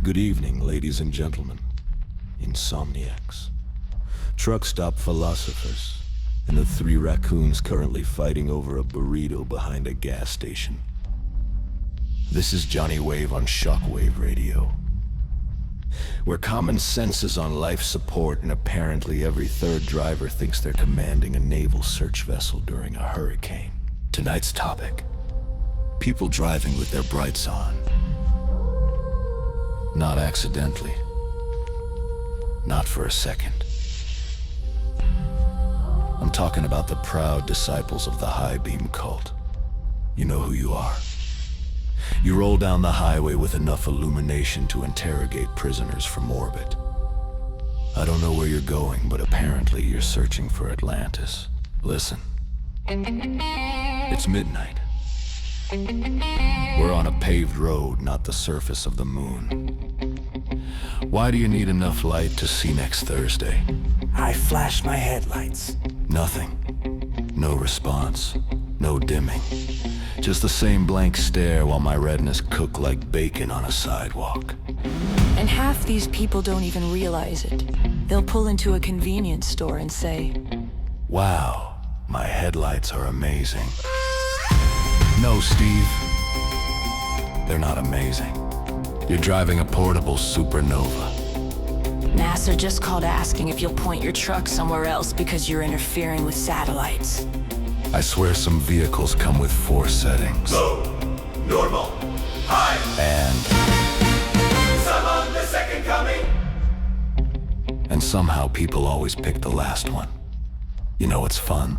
Good evening, ladies and gentlemen, insomniacs, truck stop philosophers, and the three raccoons currently fighting over a burrito behind a gas station. This is Johnny Wave on Shockwave Radio, where common sense is on life support and apparently every third driver thinks they're commanding a naval search vessel during a hurricane. Tonight's topic: people driving with their brights on. Not accidentally. Not for a second. I'm talking about the proud disciples of the high beam cult. You know who you are. You roll down the highway with enough illumination to interrogate prisoners from orbit. I don't know where you're going, but apparently you're searching for Atlantis. Listen. It's midnight. We're on a paved road, not the surface of the moon. Why do you need enough light to see next Thursday? I flashed my headlights. Nothing. No response. No dimming. Just the same blank stare while my retinas cook like bacon on a sidewalk. And half these people don't even realize it. They'll pull into a convenience store and say, "Wow, my headlights are amazing." No, Steve. They're not amazing. You're driving a portable supernova. NASA just called asking if you'll point your truck somewhere else because you're interfering with satellites. I swear some vehicles come with 4 settings. Low, normal, high, And some on the second coming. somehow people always pick the last one. You know what's fun?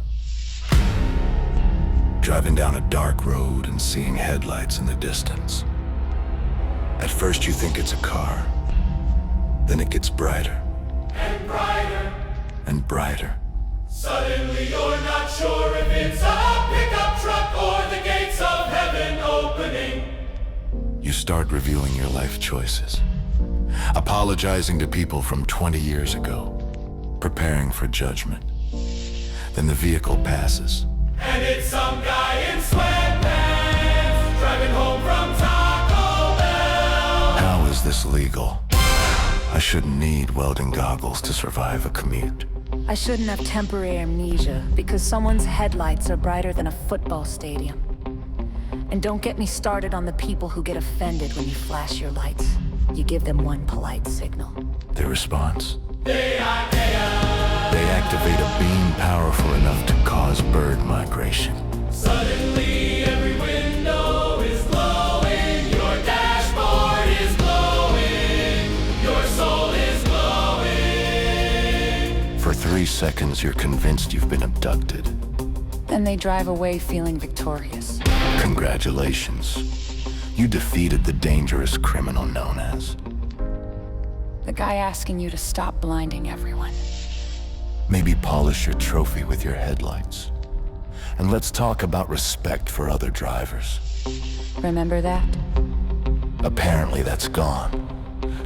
Driving down a dark road and seeing headlights in the distance. At first you think it's a car. Then it gets brighter. And brighter. And brighter. Suddenly you're not sure if it's a pickup truck or the gates of heaven opening. You start reviewing your life choices. Apologizing to people from 20 years ago. Preparing for judgment. Then the vehicle passes. And it's some guy in sweatpants driving home from Taco Bell. How is this legal? I shouldn't need welding goggles to survive a commute. I shouldn't have temporary amnesia because someone's headlights are brighter than a football stadium. And don't get me started on the people who get offended when you flash your lights. You give them one polite signal. Their response? They activate a beam powerful enough to cause bird migration. Suddenly every window is glowing. Your dashboard is glowing. Your soul is glowing. For 3 seconds, you're convinced you've been abducted. Then they drive away feeling victorious. Congratulations. You defeated the dangerous criminal known as. The guy asking you to stop blinding everyone. Maybe polish your trophy with your headlights. And let's talk about respect for other drivers. Remember that? Apparently that's gone.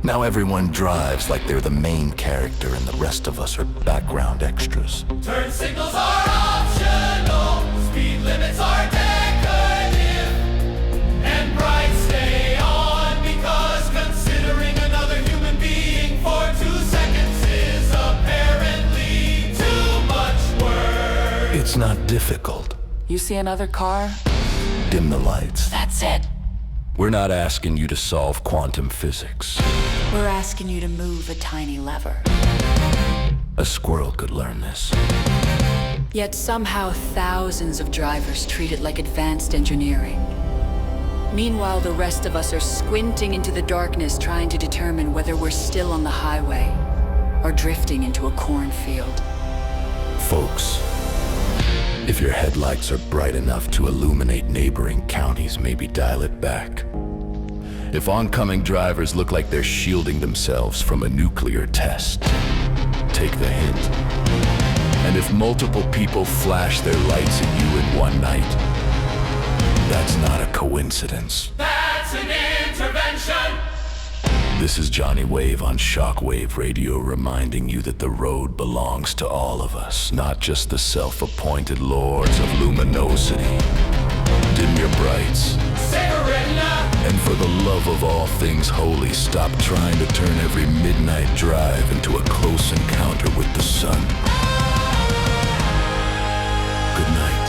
Now everyone drives like they're the main character and the rest of us are background extras. Turn signals are optional. Speed limits are decorative. And bright stay on because considering another human being for 2 seconds is apparently too much work. It's not difficult. You see another car? Dim the lights. That's it. We're not asking you to solve quantum physics. We're asking you to move a tiny lever. A squirrel could learn this. Yet somehow thousands of drivers treat it like advanced engineering. Meanwhile, the rest of us are squinting into the darkness trying to determine whether we're still on the highway or drifting into a cornfield. Folks, if your headlights are bright enough to illuminate neighboring counties, maybe dial it back. If oncoming drivers look like they're shielding themselves from a nuclear test, take the hint. And if multiple people flash their lights at you in one night, that's not a coincidence. That's an intervention. This is Johnny Wave on Shockwave Radio, reminding you that the road belongs to all of us, not just the self-appointed lords of luminosity. Dim your brights. Save a retina. And for the love of all things holy, stop trying to turn every midnight drive into a close encounter with the sun. Good night.